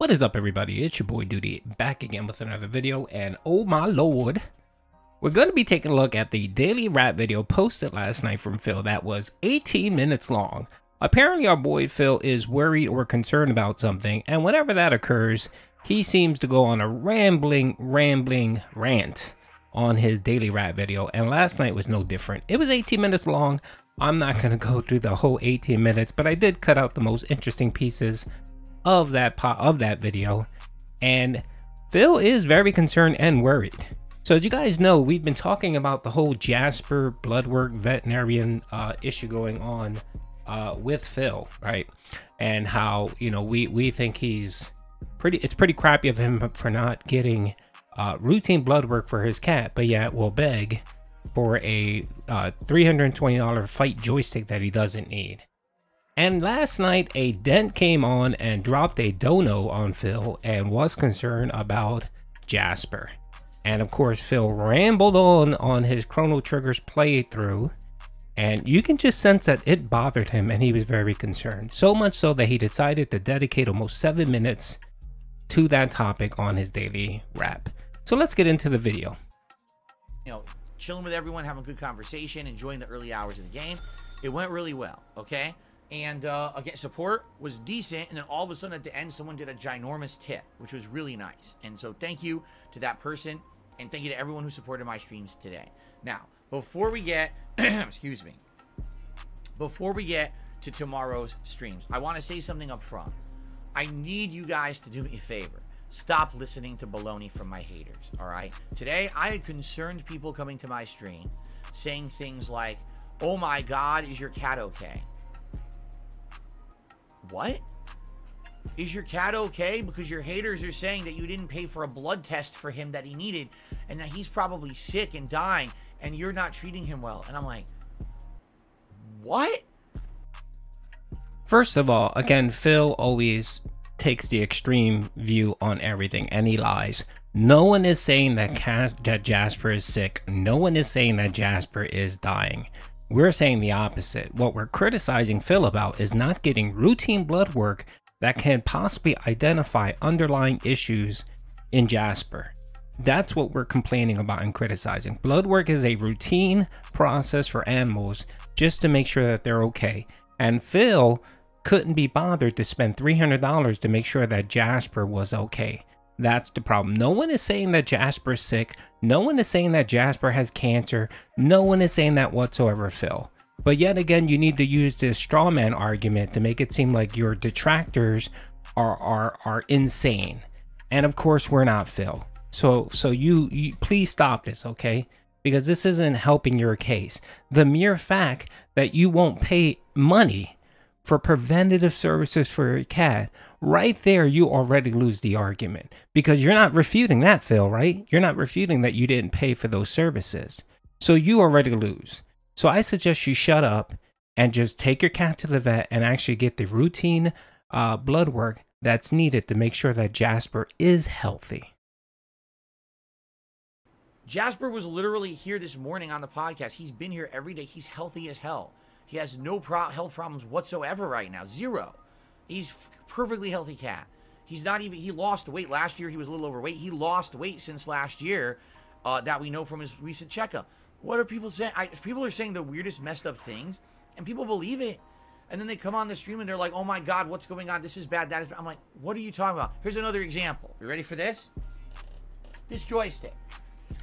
What is up, everybody? It's your boy Duty back again with another video, and oh my lord, we're going to be taking a look at the daily rap video posted last night from Phil that was 18 minutes long. Apparently our boy Phil is worried or concerned about something, and whenever that occurs, he seems to go on a rambling rant on his daily rap video, and last night was no different. It was 18 minutes long. I'm not going to go through the whole 18 minutes, but I did cut out the most interesting pieces of that video, and Phil is very concerned and worried. So as you guys know, we've been talking about the whole Jasper Bloodwork veterinarian issue going on with Phil, right? And how, you know, we think it's pretty crappy of him for not getting routine blood work for his cat, but yet will beg for a $320 fight joystick that he doesn't need. And last night, a Dent came on and dropped a dono on Phil and was concerned about Jasper. And of course, Phil rambled on his Chrono Triggers playthrough, and you can just sense that it bothered him and he was very concerned. So much so that he decided to dedicate almost 7 minutes to that topic on his daily rap. So let's get into the video. You know, chilling with everyone, having a good conversation, enjoying the early hours of the game. It went really well, okay? And again, support was decent, and then all of a sudden at the end, someone did a ginormous tip, which was really nice. And so thank you to that person, and thank you to everyone who supported my streams today. Now, before we get, excuse me, before we get to tomorrow's streams, I want to say something up front. I need you guys to do me a favor. Stop listening to baloney from my haters, all right? Today, I had concerned people coming to my stream saying things like, oh my God, is your cat okay? What? Is your cat okay? Because your haters are saying that you didn't pay for a blood test for him that he needed, and that he's probably sick and dying, and you're not treating him well. And I'm like, what? First of all, again, Phil always takes the extreme view on everything, and he lies. No one is saying that Jasper is sick. No one is saying that Jasper is dying. We're saying the opposite. What we're criticizing Phil about is not getting routine blood work that can possibly identify underlying issues in Jasper. That's what we're complaining about and criticizing. Blood work is a routine process for animals just to make sure that they're okay. And Phil couldn't be bothered to spend $300 to make sure that Jasper was okay. That's the problem. No one is saying that Jasper's sick. No one is saying that Jasper has cancer. No one is saying that whatsoever, Phil. But yet again, you need to use this strawman argument to make it seem like your detractors are insane. And of course, we're not, Phil. So you please stop this, okay? Because this isn't helping your case. The mere fact that you won't pay money for preventative services for your cat, right there, you already lose the argument, because you're not refuting that, Phil, right? You're not refuting that you didn't pay for those services. So you already lose. So I suggest you shut up and just take your cat to the vet and actually get the routine blood work that's needed to make sure that Jasper is healthy. Jasper was literally here this morning on the podcast. He's been here every day. He's healthy as hell. He has no health problems whatsoever right now. Zero. He's perfectly healthy cat. He's not even, he lost weight. Last year, he was a little overweight. He lost weight since last year that we know from his recent checkup. What are people saying? People are saying the weirdest messed up things, and people believe it. And then they come on the stream and they're like, oh my God, what's going on? This is bad, that is bad. I'm like, what are you talking about? Here's another example. You ready for this? This joystick.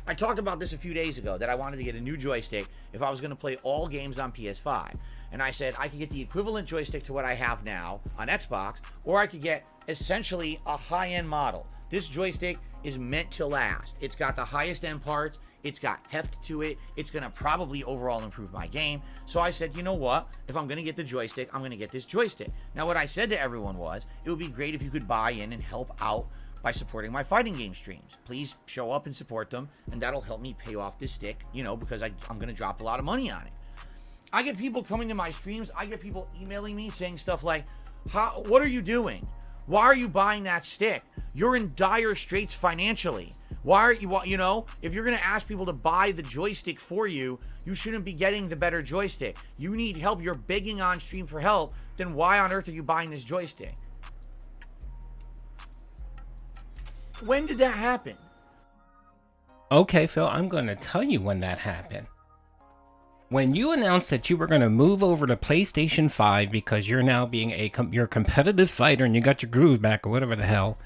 I talked about this a few days ago, that I wanted to get a new joystick if I was going to play all games on PS5. And I said I could get the equivalent joystick to what I have now on Xbox, or I could get essentially a high-end model. This joystick is meant to last. It's got the highest end parts. It's got heft to it. It's going to probably overall improve my game. So I said, you know what? If I'm going to get the joystick, I'm going to get this joystick. Now, what I said to everyone was, it would be great if you could buy in and help out by supporting my fighting game streams. Please show up and support them, and that'll help me pay off this stick, you know, because I'm going to drop a lot of money on it. I get people coming to my streams. I get people emailing me saying stuff like, what are you doing? Why are you buying that stick? You're in dire straits financially. Why are you, you know, if you're going to ask people to buy the joystick for you, you shouldn't be getting the better joystick. You need help. You're begging on stream for help. Then why on earth are you buying this joystick? When did that happen? Okay, Phil, I'm going to tell you when that happened. When you announced that you were going to move over to PlayStation 5 because you're now being you're a competitive fighter and you got your groove back or whatever the hell,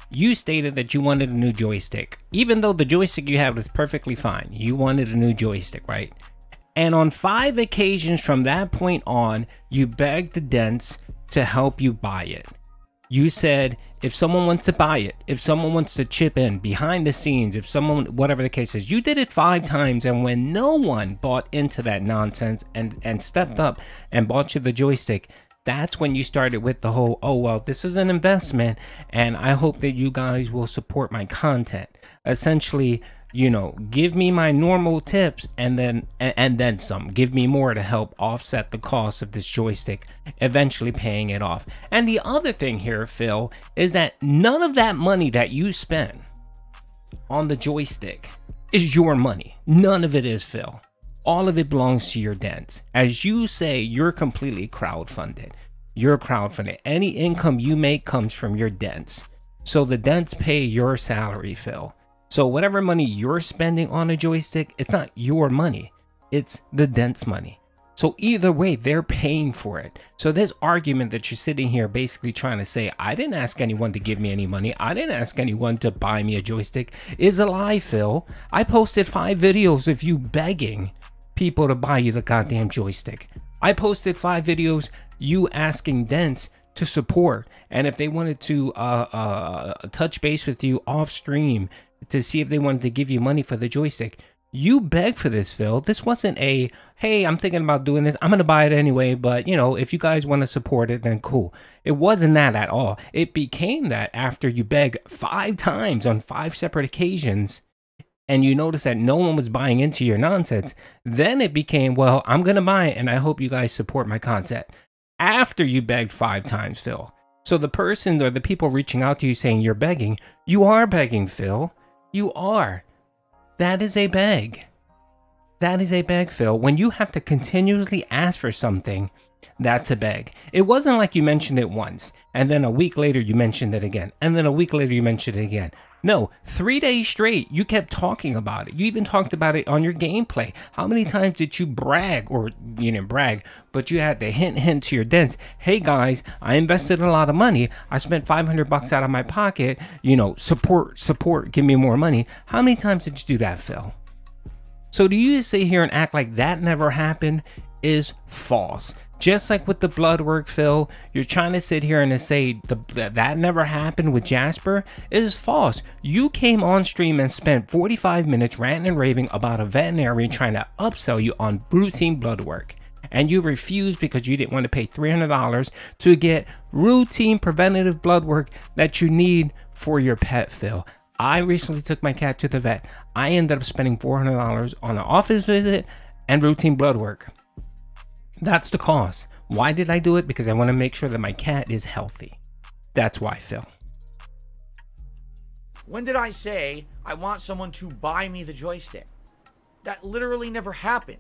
you stated that you wanted a new joystick. Even though the joystick you had was perfectly fine, you wanted a new joystick, right? And on 5 occasions from that point on, you begged the Dents to help you buy it. You said, if someone wants to buy it, if someone wants to chip in behind the scenes, if someone, whatever the case is, you did it 5 times. And when no one bought into that nonsense and stepped up and bought you the joystick, that's when you started with the whole, oh, well, this is an investment and I hope that you guys will support my content. Essentially, you know, give me my normal tips and then some. Give me more to help offset the cost of this joystick, eventually paying it off. And the other thing here, Phil, is that none of that money that you spend on the joystick is your money. None of it is, Phil. All of it belongs to your Dents. As you say, you're completely crowdfunded. You're crowdfunded. Any income you make comes from your Dents. So the Dents pay your salary, Phil. So whatever money you're spending on a joystick, it's not your money. It's the Dents' money. So either way, they're paying for it. So this argument that you're sitting here basically trying to say, I didn't ask anyone to give me any money, I didn't ask anyone to buy me a joystick, is a lie, Phil. I posted 5 videos of you begging people to buy you the goddamn joystick. I posted 5 videos you asking Dents to support, and if they wanted to touch base with you off stream to see if they wanted to give you money for the joystick. You begged for this, Phil. This wasn't a, hey, I'm thinking about doing this, I'm gonna buy it anyway, but you know, if you guys want to support it, then cool. It wasn't that at all. It became that after you begged 5 times on 5 separate occasions and you noticed that no one was buying into your nonsense, then it became, well, I'm gonna buy it and I hope you guys support my content. After you begged 5 times, Phil. So the person or the people reaching out to you saying you're begging, you are begging, Phil. You are. That is a beg. That is a beg, Phil. When you have to continuously ask for something, that's a beg. It wasn't like you mentioned it once, and then a week later you mentioned it again, and then a week later you mentioned it again. No, 3 days straight, you kept talking about it. You even talked about it on your gameplay. How many times did you brag, or you didn't brag, but you had to hint to your Dents, hey guys, I invested a lot of money. I spent 500 bucks out of my pocket. You know, support, give me more money. How many times did you do that, Phil? So do you sit here and act like that never happened is false. Just like with the blood work, Phil, you're trying to sit here and say that never happened with Jasper. It is false. You came on stream and spent 45 minutes ranting and raving about a veterinarian trying to upsell you on routine blood work. And you refused because you didn't want to pay $300 to get routine preventative blood work that you need for your pet, Phil. I recently took my cat to the vet. I ended up spending $400 on an office visit and routine blood work. That's the cost. Why did I do it? Because I want to make sure that my cat is healthy. That's why, Phil. When did I say I want someone to buy me the joystick? That literally never happened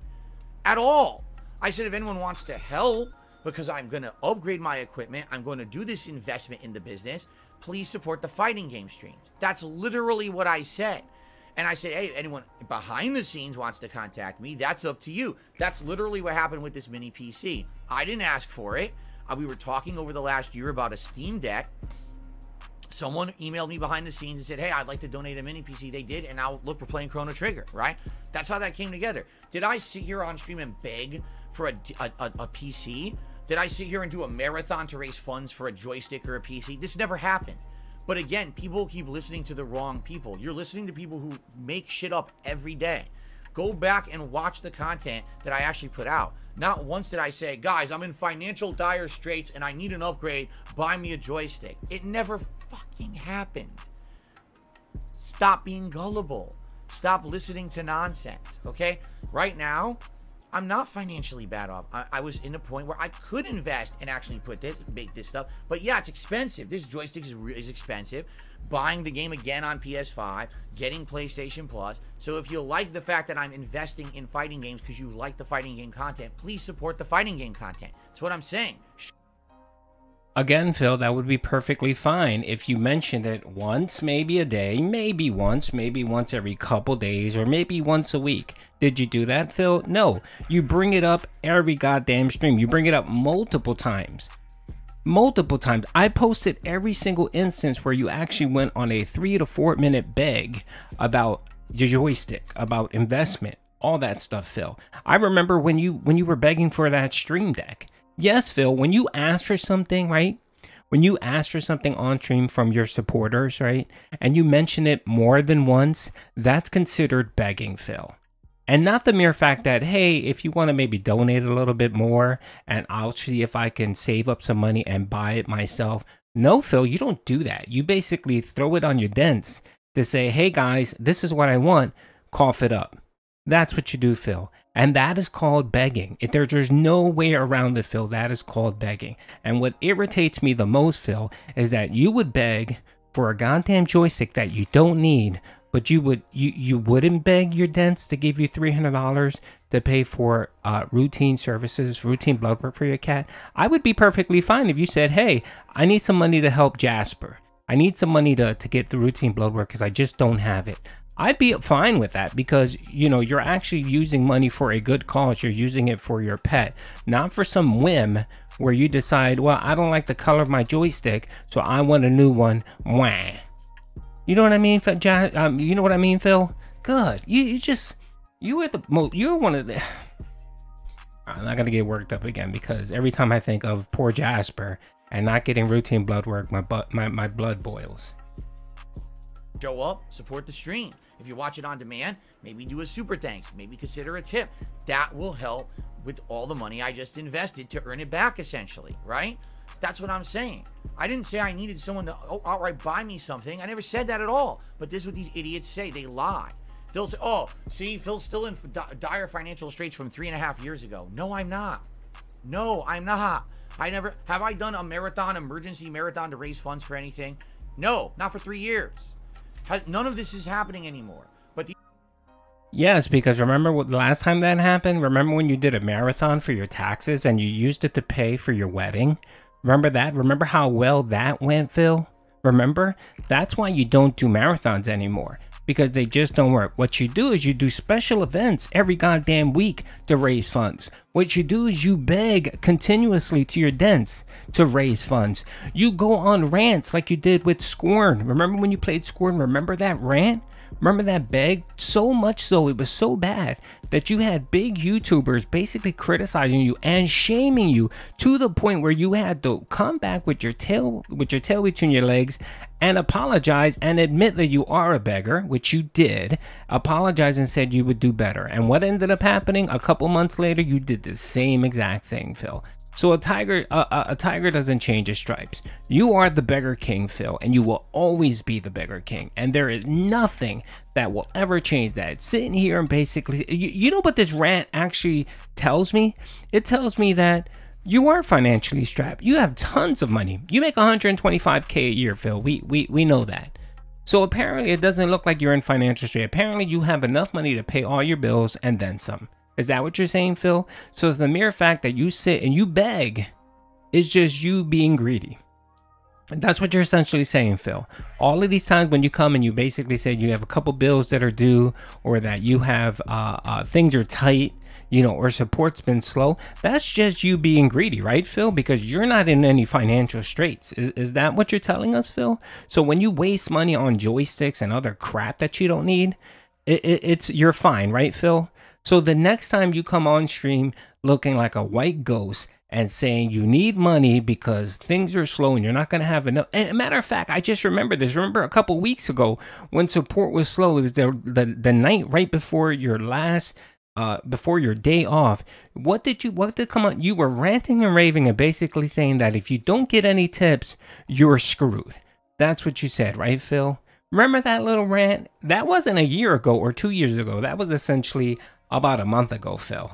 at all. I said if anyone wants to help because I'm going to upgrade my equipment, I'm going to do this investment in the business, please support the fighting game streams. That's literally what I said. And I said, hey, anyone behind the scenes wants to contact me, that's up to you. That's literally what happened with this mini PC. I didn't ask for it. We were talking over the last year about a Steam Deck. Someone emailed me behind the scenes and said, hey, I'd like to donate a mini PC. They did, and now look, we're playing Chrono Trigger, right? That's how that came together. Did I sit here on stream and beg for a PC? Did I sit here and do a marathon to raise funds for a joystick or a PC? This never happened. But again, people keep listening to the wrong people. You're listening to people who make shit up every day. Go back and watch the content that I actually put out. Not once did I say, guys, I'm in financial dire straits and I need an upgrade. Buy me a joystick. It never fucking happened. Stop being gullible. Stop listening to nonsense, okay? Right now, I'm not financially bad off. I was in a point where I could invest and actually make this stuff. But yeah, it's expensive. This joystick is expensive. Buying the game again on PS5, getting PlayStation Plus. So if you like the fact that I'm investing in fighting games because you like the fighting game content, please support the fighting game content. That's what I'm saying. Again, Phil, that would be perfectly fine if you mentioned it once, maybe a day, maybe once every couple days, or maybe once a week. Did you do that, Phil? No. You bring it up every goddamn stream. You bring it up multiple times. Multiple times. I posted every single instance where you actually went on a 3 to 4 minute beg about your joystick, about investment, all that stuff, Phil. I remember when you were begging for that stream deck. Yes, Phil, when you ask for something, right? When you ask for something on stream from your supporters, right? And you mention it more than once, that's considered begging, Phil. And not the mere fact that, hey, if you want to maybe donate a little bit more and I'll see if I can save up some money and buy it myself. No, Phil, you don't do that. You basically throw it on your Dents to say, hey guys, this is what I want, cough it up. That's what you do, Phil. And that is called begging. There's no way around it, Phil. That is called begging. And what irritates me the most, Phil, is that you would beg for a goddamn joystick that you don't need, but you wouldn't beg your Dents to give you $300 to pay for routine services, routine blood work for your cat. I would be perfectly fine if you said, hey, I need some money to help Jasper. I need some money to get the routine blood work because I just don't have it. I'd be fine with that because, you know, you're actually using money for a good cause. You're using it for your pet, not for some whim where you decide, well, I don't like the color of my joystick, so I want a new one. Wah. You know what I mean, you know what I mean, Phil? Good. You're one of the... I'm not going to get worked up again because every time I think of poor Jasper and not getting routine blood work, my blood boils. Show up, support the stream. If you watch it on demand, maybe do a super thanks, maybe consider a tip. That will help with all the money I just invested to earn it back, essentially, right? That's what I'm saying. I didn't say I needed someone to outright buy me something. I never said that at all. But this is what these idiots say. They lie. They'll say, oh, see, Phil's still in dire financial straits from 3.5 years ago. No, I'm not. No, I'm not. Have I done a emergency marathon to raise funds for anything? No, not for 3 years. None of this is happening anymore. But yes, because remember what the last time that happened? Remember when you did a marathon for your taxes and you used it to pay for your wedding? Remember that? Remember how well that went, Phil? Remember? That's why you don't do marathons anymore. Because they just don't work. What you do is you do special events every goddamn week to raise funds. What you do is you beg continuously to your Dents to raise funds. You go on rants like you did with Scorn. Remember when you played Scorn? Remember that rant? Remember that beg? So much so, it was so bad that you had big YouTubers basically criticizing you and shaming you to the point where you had to come back with your tail between your legs and apologize and admit that you are a beggar, which you did. Apologize and said you would do better. And what ended up happening? A couple months later, you did the same exact thing, Phil. So a tiger doesn't change his stripes. You are the beggar king, Phil, and you will always be the beggar king. And there is nothing that will ever change that. Sitting here and basically, you know what this rant actually tells me? It tells me that you are financially strapped. You have tons of money. You make $125K a year, Phil. We know that. So apparently it doesn't look like you're in financial straits. Apparently you have enough money to pay all your bills and then some. Is that what you're saying, Phil? So the mere fact that you sit and you beg is just you being greedy. And that's what you're essentially saying, Phil. All of these times when you come and you basically say you have a couple bills that are due, or that you have things are tight, you know, or support's been slow, that's just you being greedy, right, Phil? Because you're not in any financial straits. Is that what you're telling us, Phil? So when you waste money on joysticks and other crap that you don't need, you're fine, right, Phil? So the next time you come on stream looking like a white ghost and saying you need money because things are slow and you're not going to have enough. And a matter of fact, I just remember this. Remember a couple weeks ago when support was slow, it was the night right before your before your day off. What did come on? You were ranting and raving and basically saying that if you don't get any tips, you're screwed. That's what you said, right, Phil? Remember that little rant? That wasn't a year ago or 2 years ago. That was essentially about a month ago, Phil.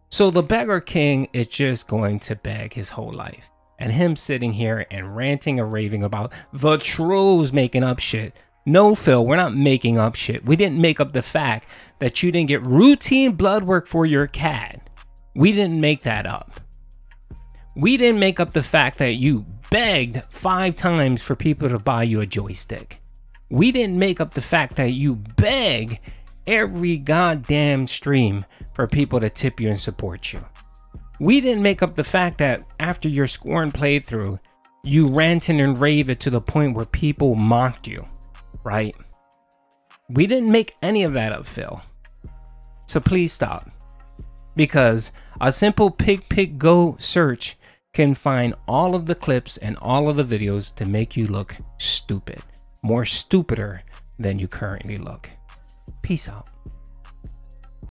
So the beggar king is just going to beg his whole life. And him sitting here and ranting and raving about the trolls making up shit. No, Phil, we're not making up shit. We didn't make up the fact that you didn't get routine blood work for your cat. We didn't make that up. We didn't make up the fact that you begged 5 times for people to buy you a joystick. We didn't make up the fact that you beg every goddamn stream for people to tip you and support you. We didn't make up the fact that after your Scorn playthrough, you ranted and raved to the point where people mocked you, right? We didn't make any of that up, Phil. So please stop. Because a simple pick go search can find all of the clips and all of the videos to make you look stupid. More stupider than you currently look. Peace out.